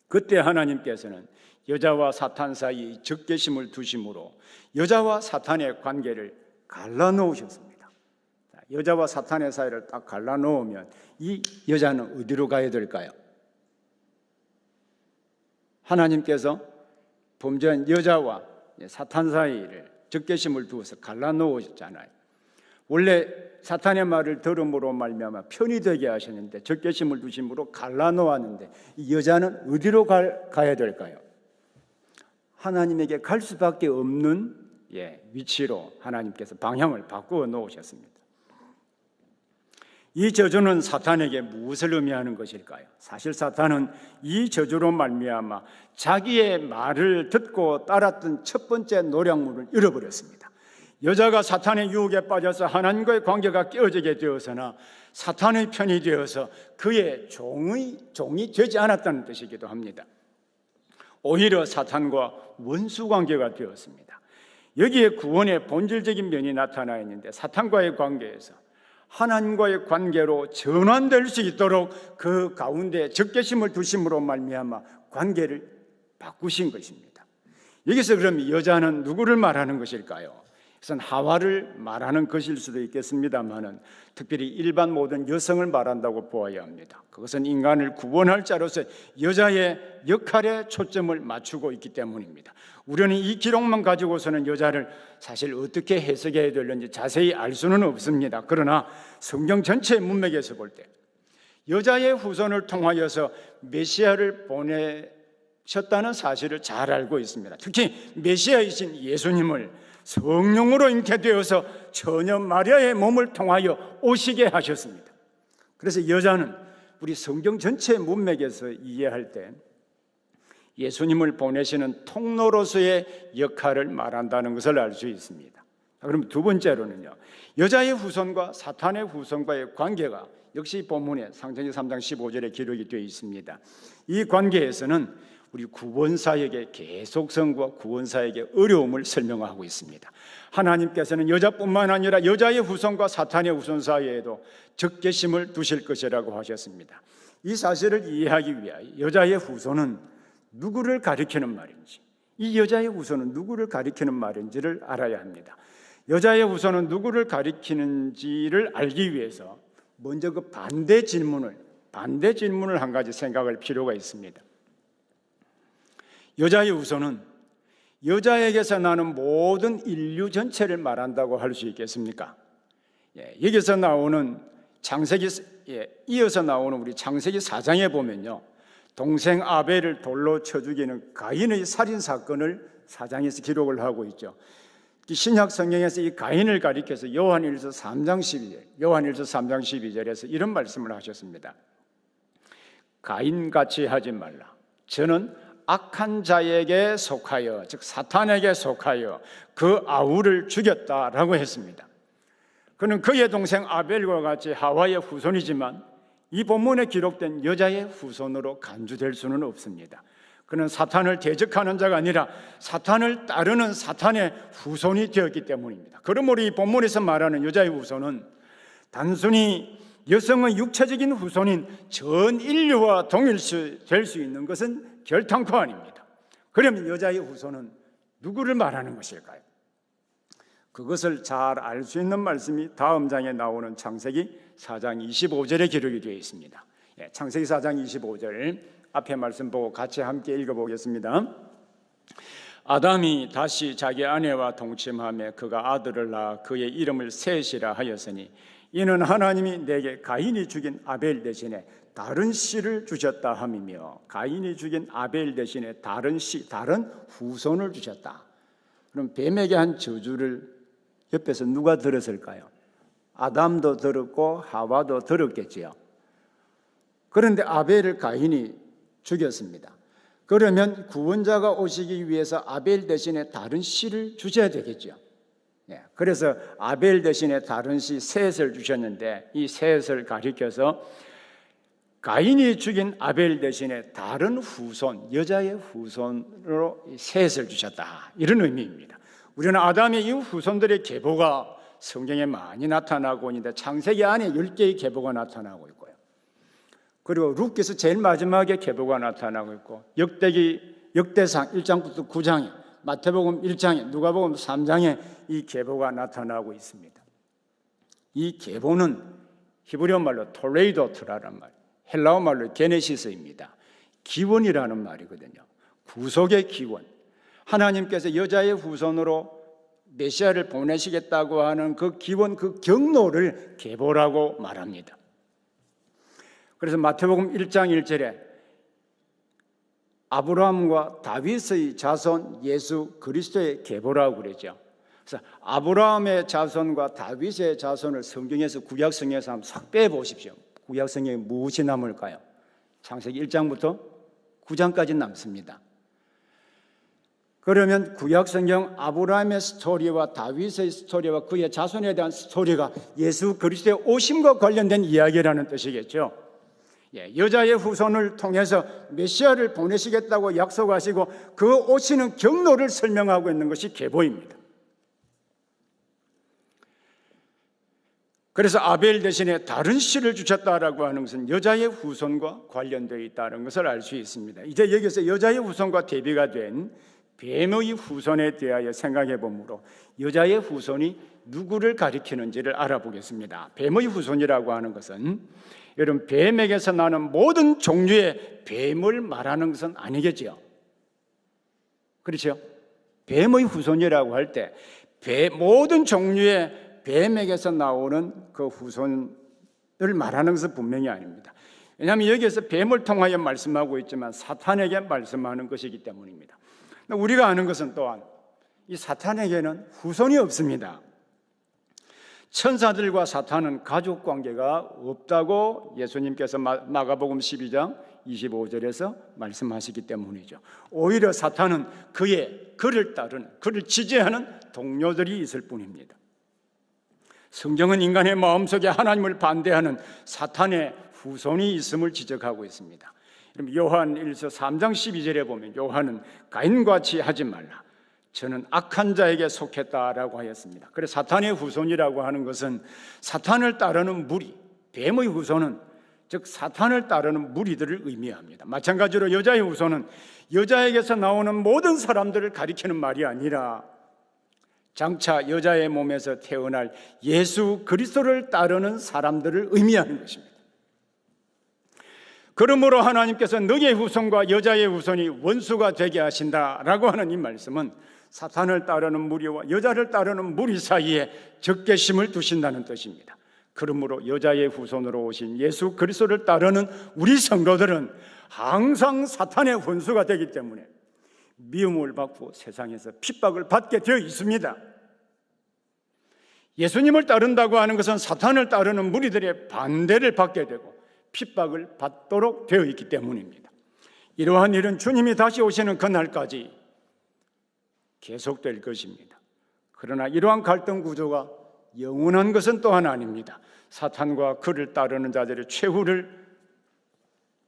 그때 하나님께서는 여자와 사탄 사이에 적개심을 두심으로 여자와 사탄의 관계를 갈라놓으셨습니다. 여자와 사탄의 사이를 딱 갈라놓으면 이 여자는 어디로 가야 될까요? 하나님께서 범죄한 여자와 사탄 사이를 적개심을 두어서 갈라놓으셨잖아요. 원래 사탄의 말을 들음으로 말미암아 편이 되게 하셨는데 적개심을 두심으로 갈라놓았는데 이 여자는 어디로 가야 될까요? 하나님에게 갈 수밖에 없는 위치로 하나님께서 방향을 바꾸어 놓으셨습니다. 이 저주는 사탄에게 무엇을 의미하는 것일까요? 사실 사탄은 이 저주로 말미암아 자기의 말을 듣고 따랐던 첫 번째 노략물을 잃어버렸습니다. 여자가 사탄의 유혹에 빠져서 하나님과의 관계가 깨어지게 되어서나 사탄의 편이 되어서 그의 종이 되지 않았다는 뜻이기도 합니다. 오히려 사탄과 원수 관계가 되었습니다. 여기에 구원의 본질적인 면이 나타나 있는데 사탄과의 관계에서 하나님과의 관계로 전환될 수 있도록 그 가운데 적개심을 두심으로 말미암아 관계를 바꾸신 것입니다. 여기서 그럼 여자는 누구를 말하는 것일까요? 그것은 하와를 말하는 것일 수도 있겠습니다만은 특별히 일반 모든 여성을 말한다고 보아야 합니다. 그것은 인간을 구원할 자로서 여자의 역할에 초점을 맞추고 있기 때문입니다. 우리는 이 기록만 가지고서는 여자를 사실 어떻게 해석해야 되는지 자세히 알 수는 없습니다. 그러나 성경 전체의 문맥에서 볼 때 여자의 후손을 통하여서 메시아를 보내셨다는 사실을 잘 알고 있습니다. 특히 메시아이신 예수님을 성령으로 잉태되어서 처녀 마리아의 몸을 통하여 오시게 하셨습니다. 그래서 여자는 우리 성경 전체의 문맥에서 이해할 때 예수님을 보내시는 통로로서의 역할을 말한다는 것을 알 수 있습니다. 그럼 두 번째로는요, 여자의 후손과 사탄의 후손과의 관계가 역시 본문에 창세기 3장 15절에 기록이 되어 있습니다. 이 관계에서는 우리 구원사역의 계속성과 구원사역의 어려움을 설명하고 있습니다. 하나님께서는 여자뿐만 아니라 여자의 후손과 사탄의 후손 사이에도 적개심을 두실 것이라고 하셨습니다. 이 사실을 이해하기 위하여 여자의 후손은 누구를 가리키는 말인지, 이 여자의 후손은 누구를 가리키는 말인지를 알아야 합니다. 여자의 후손은 누구를 가리키는지를 알기 위해서 먼저 그 반대 질문을 한 가지 생각할 필요가 있습니다. 여자의 후손은 여자에게서 나는 모든 인류 전체를 말한다고 할 수 있겠습니까? 여기서 나오는 이어서 나오는 우리 창세기 4장에 보면요, 동생 아벨을 돌로 쳐 죽이는 가인의 살인 사건을 4장에서 기록을 하고 있죠. 신약 성경에서 이 가인을 가리켜서 요한일서 3장 12절에서 이런 말씀을 하셨습니다. 가인같이 하지 말라. 저는 악한 자에게 속하여, 즉 사탄에게 속하여 그 아우를 죽였다라고 했습니다. 그는 그의 동생 아벨과 같이 하와의 후손이지만 이 본문에 기록된 여자의 후손으로 간주될 수는 없습니다. 그는 사탄을 대적하는 자가 아니라 사탄을 따르는 사탄의 후손이 되었기 때문입니다. 그러므로 이 본문에서 말하는 여자의 후손은 단순히 여성의 육체적인 후손인 전 인류와 동일될 수 있는 것은 결탄코 아닙니다. 그러면 여자의 후손은 누구를 말하는 것일까요? 그것을 잘 알 수 있는 말씀이 다음 장에 나오는 창세기 4장 25절에 기록이 되어 있습니다. 창세기 4장 25절 앞에 말씀 보고 같이 함께 읽어보겠습니다. 아담이 다시 자기 아내와 동침하며 그가 아들을 낳아 그의 이름을 셋이라 하였으니 이는 하나님이 내게 가인이 죽인 아벨 대신에 다른 씨를 주셨다 함이며, 가인이 죽인 아벨 대신에 다른 씨, 다른 후손을 주셨다. 그럼 뱀에게 한 저주를 옆에서 누가 들었을까요? 아담도 들었고 하와도 들었겠지요. 그런데 아벨을 가인이 죽였습니다. 그러면 구원자가 오시기 위해서 아벨 대신에 다른 씨를 주셔야 되겠죠. 그래서 아벨 대신에 다른 씨 셋을 주셨는데, 이 셋을 가리켜서 가인이 죽인 아벨 대신에 다른 후손, 여자의 후손으로 셋을 주셨다, 이런 의미입니다. 우리는 아담의 이 후손들의 계보가 성경에 많이 나타나고 있는데, 창세기 안에 10개의 계보가 나타나고 있고요. 그리고 룻기서 제일 마지막에 계보가 나타나고 있고, 역대상 1장부터 9장에, 마태복음 1장에, 누가복음 3장에 이 계보가 나타나고 있습니다. 이 계보는 히브리어 말로 톨레이도트라는 말, 헬라어 말로 게네시스입니다. 기원이라는 말이거든요. 구속의 기원. 하나님께서 여자의 후손으로 메시아를 보내시겠다고 하는 그 기원, 그 경로를 계보라고 말합니다. 그래서 마태복음 1장 1절에 아브라함과 다윗의 자손 예수 그리스도의 계보라고 그러죠. 그래서 아브라함의 자손과 다윗의 자손을 성경에서, 구약성경에서 한번 싹 빼보십시오. 구약성경에 무엇이 남을까요? 창세기 1장부터 9장까지 남습니다. 그러면 구약성경 아브라함의 스토리와 다윗의 스토리와 그의 자손에 대한 스토리가 예수 그리스도의 오심과 관련된 이야기라는 뜻이겠죠. 여자의 후손을 통해서 메시아를 보내시겠다고 약속하시고 그 오시는 경로를 설명하고 있는 것이 계보입니다. 그래서 아벨 대신에 다른 씨를 주셨다라고 하는 것은 여자의 후손과 관련되어 있다는 것을 알 수 있습니다. 이제 여기서 여자의 후손과 대비가 된 뱀의 후손에 대하여 생각해 보므로 여자의 후손이 누구를 가리키는지를 알아보겠습니다. 뱀의 후손이라고 하는 것은, 여러분, 뱀에게서 나는 모든 종류의 뱀을 말하는 것은 아니겠지요. 그렇죠? 뱀의 후손이라고 할 때 모든 종류의 뱀에게서 나오는 그 후손을 말하는 것은 분명히 아닙니다. 왜냐하면 여기에서 뱀을 통하여 말씀하고 있지만 사탄에게 말씀하는 것이기 때문입니다. 우리가 아는 것은 또한 이 사탄에게는 후손이 없습니다. 천사들과 사탄은 가족관계가 없다고 예수님께서 마가복음 12장 25절에서 말씀하시기 때문이죠. 오히려 사탄은 그를 따르는, 그를 지지하는 동료들이 있을 뿐입니다. 성경은 인간의 마음속에 하나님을 반대하는 사탄의 후손이 있음을 지적하고 있습니다. 요한 1서 3장 12절에 보면 요한은 가인같이 하지 말라, 저는 악한 자에게 속했다라고 하였습니다. 그래서 사탄의 후손이라고 하는 것은 사탄을 따르는 무리, 뱀의 후손은 즉 사탄을 따르는 무리들을 의미합니다. 마찬가지로 여자의 후손은 여자에게서 나오는 모든 사람들을 가리키는 말이 아니라 장차 여자의 몸에서 태어날 예수 그리스도를 따르는 사람들을 의미하는 것입니다. 그러므로 하나님께서 너의 후손과 여자의 후손이 원수가 되게 하신다라고 하는 이 말씀은 사탄을 따르는 무리와 여자를 따르는 무리 사이에 적개심을 두신다는 뜻입니다. 그러므로 여자의 후손으로 오신 예수 그리스도를 따르는 우리 성도들은 항상 사탄의 원수가 되기 때문에 미움을 받고 세상에서 핍박을 받게 되어 있습니다. 예수님을 따른다고 하는 것은 사탄을 따르는 무리들의 반대를 받게 되고 핍박을 받도록 되어 있기 때문입니다. 이러한 일은 주님이 다시 오시는 그날까지 계속될 것입니다. 그러나 이러한 갈등 구조가 영원한 것은 또한 아닙니다. 사탄과 그를 따르는 자들의 최후를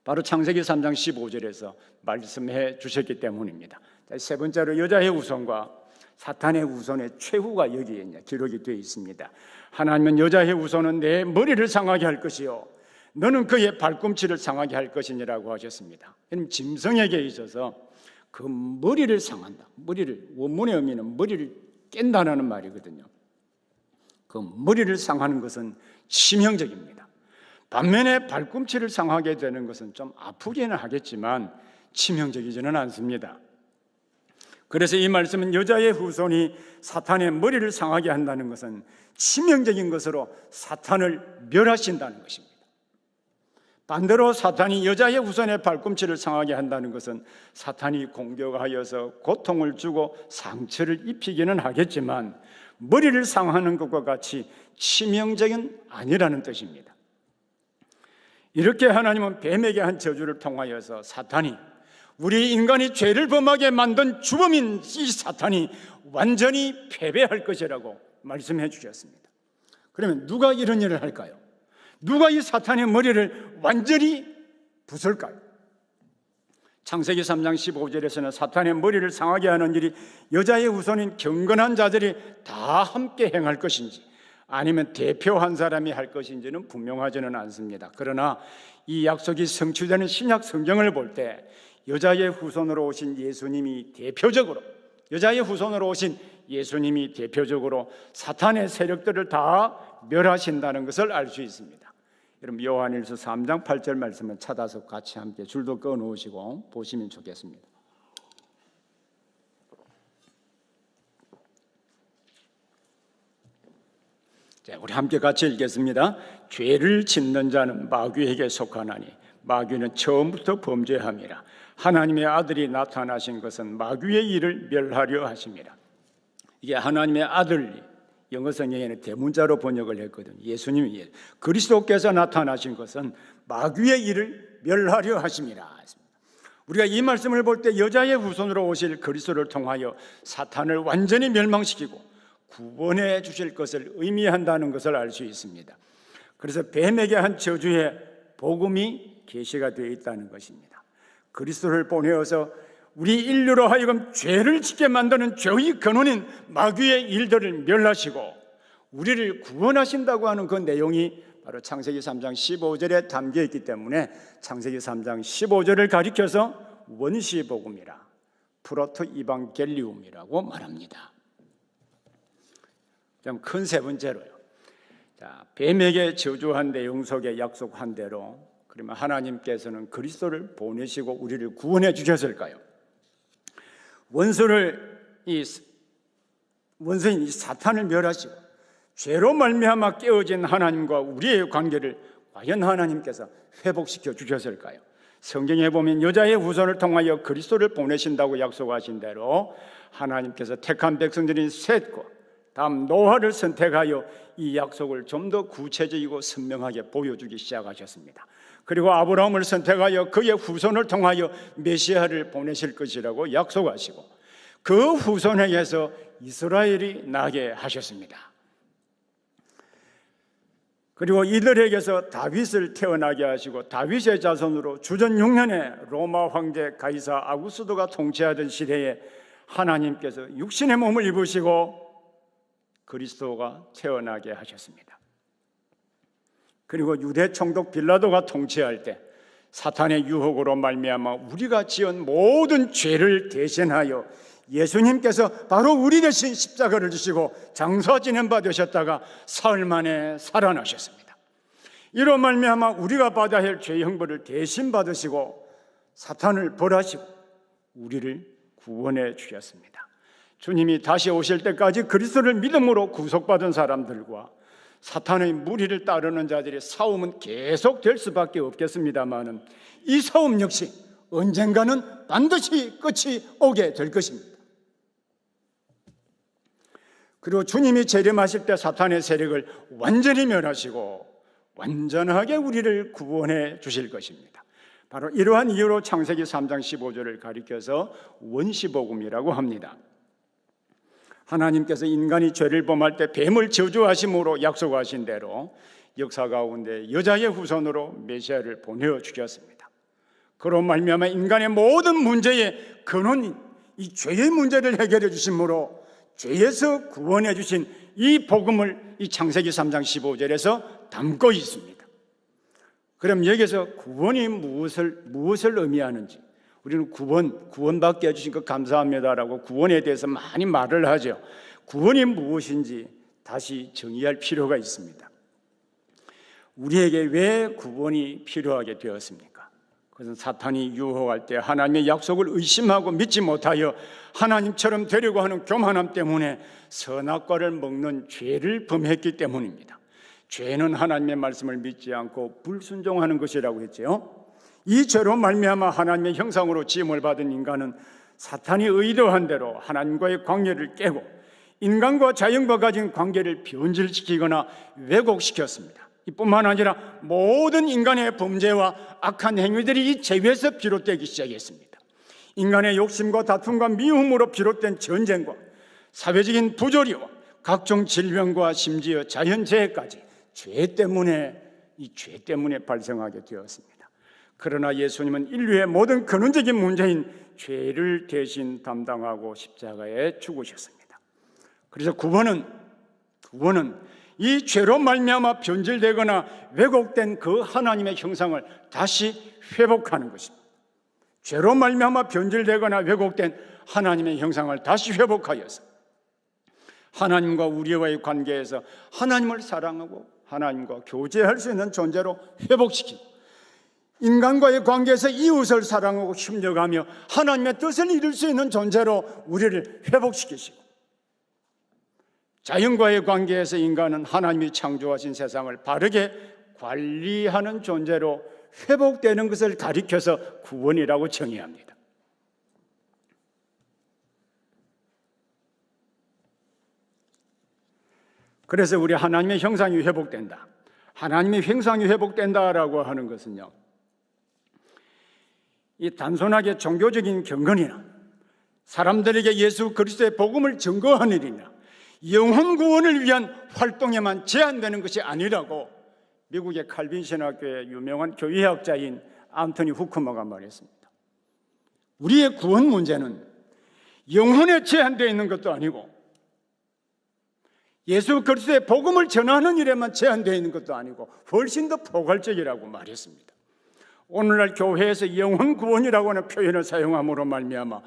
바로 창세기 3장 15절에서 말씀해 주셨기 때문입니다. 세 번째로 여자의 후손과 사탄의 후손의 최후가 여기에 기록이 되어 있습니다. 하나님은 여자의 후손은 내 머리를 상하게 할 것이요 너는 그의 발꿈치를 상하게 할 것이니라고 하셨습니다. 짐승에게 있어서 그 머리를 상한다. 머리를, 원문의 의미는 머리를 깬다는 말이거든요. 그 머리를 상하는 것은 치명적입니다. 반면에 발꿈치를 상하게 되는 것은 좀 아프기는 하겠지만 치명적이지는 않습니다. 그래서 이 말씀은 여자의 후손이 사탄의 머리를 상하게 한다는 것은 치명적인 것으로 사탄을 멸하신다는 것입니다. 반대로 사탄이 여자의 후손의 발꿈치를 상하게 한다는 것은 사탄이 공격하여서 고통을 주고 상처를 입히기는 하겠지만 머리를 상하는 것과 같이 치명적인 아니라는 뜻입니다. 이렇게 하나님은 뱀에게 한 저주를 통하여서 사탄이, 우리 인간이 죄를 범하게 만든 주범인 이 사탄이 완전히 패배할 것이라고 말씀해 주셨습니다. 그러면 누가 이런 일을 할까요? 누가 이 사탄의 머리를 완전히 부술까요? 창세기 3장 15절에서는 사탄의 머리를 상하게 하는 일이 여자의 후손인 경건한 자들이 다 함께 행할 것인지 아니면 대표 한 사람이 할 것인지는 분명하지는 않습니다. 그러나 이 약속이 성취되는 신약 성경을 볼 때 여자의 후손으로 오신 예수님이 대표적으로, 여자의 후손으로 오신 예수님이 대표적으로 사탄의 세력들을 다 멸하신다는 것을 알 수 있습니다. 여러분 요한일서 3장 8절 말씀을 찾아서 같이 함께 줄도 꺼 놓으시고 보시면 좋겠습니다. 자, 우리 함께 같이 읽겠습니다. 죄를 짓는 자는 마귀에게 속하나니 마귀는 처음부터 범죄함이라. 하나님의 아들이 나타나신 것은 마귀의 일을 멸하려 하심이라. 이게 하나님의 아들, 영어 성경에는 대문자로 번역을 했거든요. 예수님이, 그리스도께서 나타나신 것은 마귀의 일을 멸하려 하심이라. 우리가 이 말씀을 볼 때 여자의 후손으로 오실 그리스도를 통하여 사탄을 완전히 멸망시키고 구원해 주실 것을 의미한다는 것을 알 수 있습니다. 그래서 뱀에게 한 저주의 복음이 계시가 되어 있다는 것입니다. 그리스도를 보내어서 우리 인류로 하여금 죄를 짓게 만드는 죄의 근원인 마귀의 일들을 멸하시고 우리를 구원하신다고 하는 그 내용이 바로 창세기 3장 15절에 담겨 있기 때문에 창세기 3장 15절을 가리켜서 원시복음이라, 프로토 이방겔리움이라고 말합니다. 좀 큰 세 번째로요. 자, 뱀에게 저주한 내용 속에 약속한 대로 그러면 하나님께서는 그리스도를 보내시고 우리를 구원해 주셨을까요? 원수인 이 사탄을 멸하시고 죄로 말미암아 깨어진 하나님과 우리의 관계를 과연 하나님께서 회복시켜 주셨을까요? 성경에 보면 여자의 후손을 통하여 그리스도를 보내신다고 약속하신 대로 하나님께서 택한 백성들인 셋과 다음 노아를 선택하여 이 약속을 좀 더 구체적이고 선명하게 보여주기 시작하셨습니다. 그리고 아브라함을 선택하여 그의 후손을 통하여 메시아를 보내실 것이라고 약속하시고 그 후손에게서 이스라엘이 나게 하셨습니다. 그리고 이들에게서 다윗을 태어나게 하시고 다윗의 자손으로 주전 6년에 로마 황제 가이사 아구스도가 통치하던 시대에 하나님께서 육신의 몸을 입으시고 그리스도가 태어나게 하셨습니다. 그리고 유대 총독 빌라도가 통치할 때 사탄의 유혹으로 말미암아 우리가 지은 모든 죄를 대신하여 예수님께서 바로 우리 대신 십자가를 지시고 장사 지낸 바 되셨다가 사흘 만에 살아나셨습니다. 이로 말미암아 우리가 받아야 할 죄의 형벌을 대신 받으시고 사탄을 벌하시고 우리를 구원해 주셨습니다. 주님이 다시 오실 때까지 그리스도를 믿음으로 구속받은 사람들과 사탄의 무리를 따르는 자들의 싸움은 계속될 수밖에 없겠습니다만 이 싸움 역시 언젠가는 반드시 끝이 오게 될 것입니다. 그리고 주님이 재림하실 때 사탄의 세력을 완전히 멸하시고 완전하게 우리를 구원해 주실 것입니다. 바로 이러한 이유로 창세기 3장 15절을 가리켜서 원시복음이라고 합니다. 하나님께서 인간이 죄를 범할 때 뱀을 저주하심으로 약속하신 대로 역사 가운데 여자의 후손으로 메시아를 보내주셨습니다. 그로 말미암아 인간의 모든 문제의 근원인 이 죄의 문제를 해결해 주심으로 죄에서 구원해 주신 이 복음을 이 창세기 3장 15절에서 담고 있습니다. 그럼 여기서 구원이 무엇을 의미하는지, 우리는 구원받게 해주신 것 감사합니다라고 구원에 대해서 많이 말을 하죠. 구원이 무엇인지 다시 정의할 필요가 있습니다. 우리에게 왜 구원이 필요하게 되었습니까? 그것은 사탄이 유혹할 때 하나님의 약속을 의심하고 믿지 못하여 하나님처럼 되려고 하는 교만함 때문에 선악과를 먹는 죄를 범했기 때문입니다. 죄는 하나님의 말씀을 믿지 않고 불순종하는 것이라고 했죠. 이 죄로 말미암아 하나님의 형상으로 지음을 받은 인간은 사탄이 의도한 대로 하나님과의 관계를 깨고 인간과 자연과 가진 관계를 변질시키거나 왜곡시켰습니다. 이뿐만 아니라 모든 인간의 범죄와 악한 행위들이 이 죄에서 비롯되기 시작했습니다. 인간의 욕심과 다툼과 미움으로 비롯된 전쟁과 사회적인 부조리와 각종 질병과 심지어 자연재해까지 죄 때문에 발생하게 되었습니다. 그러나 예수님은 인류의 모든 근원적인 문제인 죄를 대신 담당하고 십자가에 죽으셨습니다. 그래서 구원은 이 죄로 말미암아 변질되거나 왜곡된 그 하나님의 형상을 다시 회복하는 것입니다. 죄로 말미암아 변질되거나 왜곡된 하나님의 형상을 다시 회복하여서 하나님과 우리와의 관계에서 하나님을 사랑하고 하나님과 교제할 수 있는 존재로 회복시키고 인간과의 관계에서 이웃을 사랑하고 협력하며 하나님의 뜻을 이룰 수 있는 존재로 우리를 회복시키시고 자연과의 관계에서 인간은 하나님이 창조하신 세상을 바르게 관리하는 존재로 회복되는 것을 가리켜서 구원이라고 정의합니다. 그래서 우리 하나님의 형상이 회복된다, 하나님의 형상이 회복된다라고 하는 것은요, 이 단순하게 종교적인 경건이나 사람들에게 예수 그리스도의 복음을 증거하는 일이나 영혼 구원을 위한 활동에만 제한되는 것이 아니라고 미국의 칼빈 신학교의 유명한 교회학자인 안토니 후크머가 말했습니다. 우리의 구원 문제는 영혼에 제한되어 있는 것도 아니고 예수 그리스도의 복음을 전하는 일에만 제한되어 있는 것도 아니고 훨씬 더 포괄적이라고 말했습니다. 오늘날 교회에서 영혼 구원이라고 하는 표현을 사용함으로 말미암아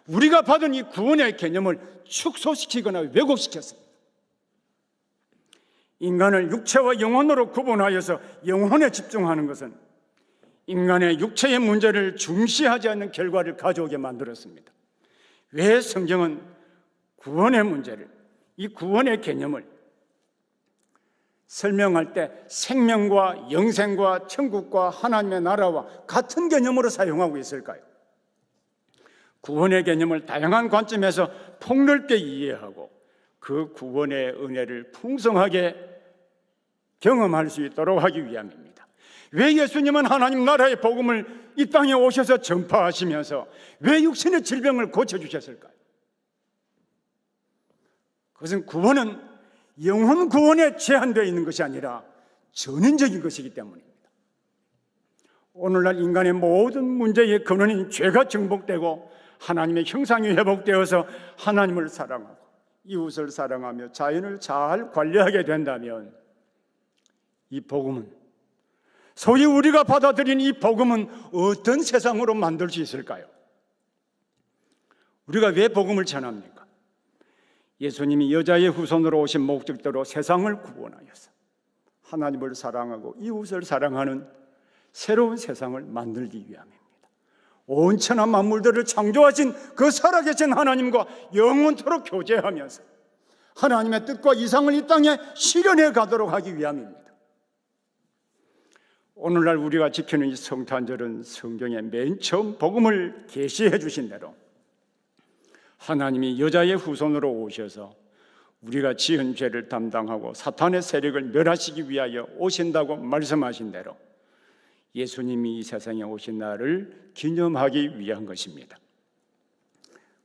우리가 받은 이 구원의 개념을 축소시키거나 왜곡시켰습니다. 인간을 육체와 영혼으로 구분하여서 영혼에 집중하는 것은 인간의 육체의 문제를 중시하지 않는 결과를 가져오게 만들었습니다. 왜 성경은 구원의 문제를, 이 구원의 개념을 설명할 때 생명과 영생과 천국과 하나님의 나라와 같은 개념으로 사용하고 있을까요? 구원의 개념을 다양한 관점에서 폭넓게 이해하고 그 구원의 은혜를 풍성하게 경험할 수 있도록 하기 위함입니다. 왜 예수님은 하나님 나라의 복음을 이 땅에 오셔서 전파하시면서 왜 육신의 질병을 고쳐주셨을까요? 그것은 구원은 영혼 구원에 제한되어 있는 것이 아니라 전인적인 것이기 때문입니다. 오늘날 인간의 모든 문제의 근원인 죄가 정복되고 하나님의 형상이 회복되어서 하나님을 사랑하고 이웃을 사랑하며 자연을 잘 관리하게 된다면 이 복음은, 소위 우리가 받아들인 이 복음은 어떤 세상으로 만들 수 있을까요? 우리가 왜 복음을 전합니까? 예수님이 여자의 후손으로 오신 목적대로 세상을 구원하여서 하나님을 사랑하고 이웃을 사랑하는 새로운 세상을 만들기 위함입니다. 온 천하 만물들을 창조하신 그 살아계신 하나님과 영원토록 교제하면서 하나님의 뜻과 이상을 이 땅에 실현해 가도록 하기 위함입니다. 오늘날 우리가 지키는 이 성탄절은 성경에 맨 처음 복음을 계시해 주신 대로 하나님이 여자의 후손으로 오셔서 우리가 지은 죄를 담당하고 사탄의 세력을 멸하시기 위하여 오신다고 말씀하신 대로 예수님이 이 세상에 오신 날을 기념하기 위한 것입니다.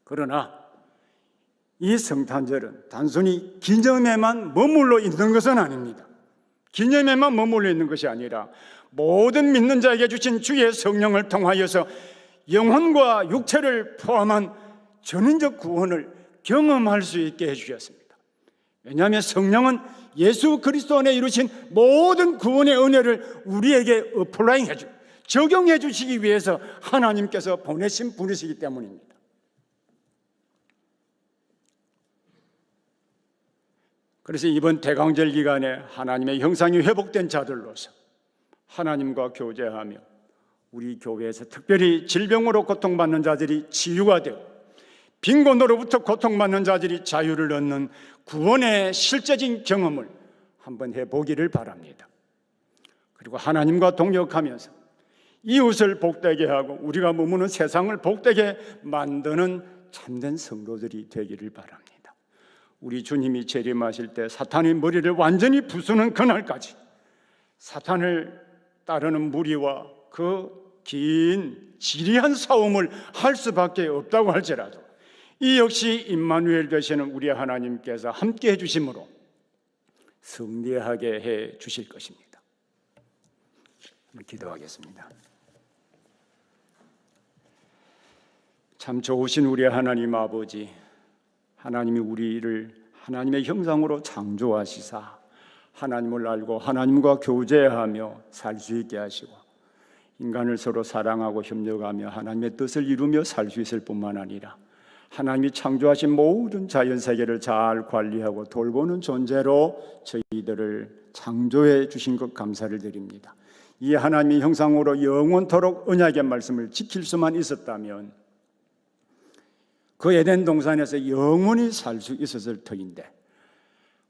그러나 이 성탄절은 단순히 기념에만 머물러 있는 것은 아닙니다. 기념에만 머물러 있는 것이 아니라 모든 믿는 자에게 주신 주의 성령을 통하여서 영혼과 육체를 포함한 전인적 구원을 경험할 수 있게 해주셨습니다. 왜냐하면 성령은 예수 그리스도 안에 이루신 모든 구원의 은혜를 우리에게 어플라잉 적용해 주시기 위해서 하나님께서 보내신 분이시기 때문입니다. 그래서 이번 대강절 기간에 하나님의 형상이 회복된 자들로서 하나님과 교제하며 우리 교회에서 특별히 질병으로 고통받는 자들이 치유가 되고 빈곤으로부터 고통받는 자들이 자유를 얻는 구원의 실제적인 경험을 한번 해보기를 바랍니다. 그리고 하나님과 동역하면서 이웃을 복되게 하고 우리가 머무는 세상을 복되게 만드는 참된 성도들이 되기를 바랍니다. 우리 주님이 재림하실 때 사탄의 머리를 완전히 부수는 그날까지 사탄을 따르는 무리와 그 긴 지리한 싸움을 할 수밖에 없다고 할지라도 이 역시 임마누엘 되시는 우리 하나님께서 함께 해주심으로 승리하게 해 주실 것입니다. 기도하겠습니다. 참 좋으신 우리 하나님 아버지, 하나님이 우리를 하나님의 형상으로 창조하시사 하나님을 알고 하나님과 교제하며 살 수 있게 하시고 인간을 서로 사랑하고 협력하며 하나님의 뜻을 이루며 살 수 있을 뿐만 아니라 하나님이 창조하신 모든 자연세계를 잘 관리하고 돌보는 존재로 저희들을 창조해 주신 것 감사를 드립니다. 이 하나님의 형상으로 영원토록 언약의 말씀을 지킬 수만 있었다면 그 에덴 동산에서 영원히 살 수 있었을 터인데,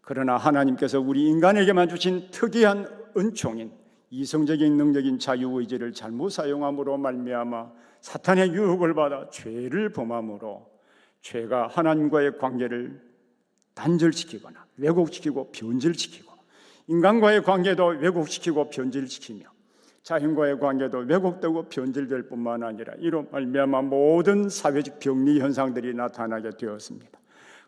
그러나 하나님께서 우리 인간에게만 주신 특이한 은총인 이성적인 능력인 자유의지를 잘못 사용함으로 말미암아 사탄의 유혹을 받아 죄를 범함으로 죄가 하나님과의 관계를 단절시키거나 왜곡시키고 변질시키고 인간과의 관계도 왜곡시키고 변질시키며 자연과의 관계도 왜곡되고 변질될 뿐만 아니라 이로 말미암아 모든 사회적 병리 현상들이 나타나게 되었습니다.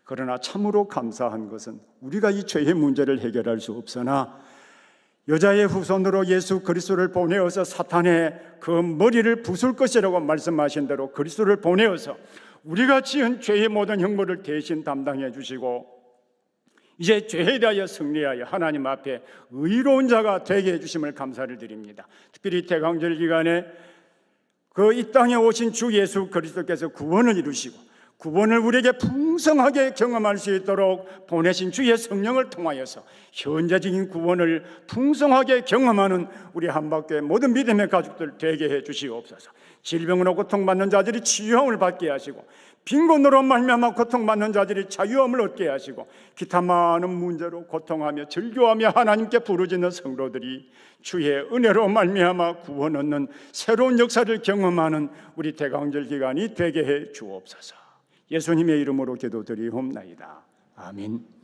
그러나 참으로 감사한 것은 우리가 이 죄의 문제를 해결할 수 없으나 여자의 후손으로 예수 그리스도를 보내어서 사탄의 그 머리를 부술 것이라고 말씀하신 대로 그리스도를 보내어서 우리가 지은 죄의 모든 형벌을 대신 담당해 주시고 이제 죄에 대하여 승리하여 하나님 앞에 의로운 자가 되게 해주심을 감사를 드립니다. 특별히 대강절 기간에 그 이 땅에 오신 주 예수 그리스도께서 구원을 이루시고 구원을 우리에게 풍성하게 경험할 수 있도록 보내신 주의 성령을 통하여서 현재적인 구원을 풍성하게 경험하는 우리 한박교회 모든 믿음의 가족들 되게 해 주시옵소서. 질병으로 고통받는 자들이 치유함을 받게 하시고 빈곤으로 말미암아 고통받는 자들이 자유함을 얻게 하시고 기타 많은 문제로 고통하며 절규하며 하나님께 부르짖는 성도들이 주의 은혜로 말미암아 구원 얻는 새로운 역사를 경험하는 우리 대강절 기간이 되게 해 주옵소서. 예수님의 이름으로 기도드리옵나이다. 아멘.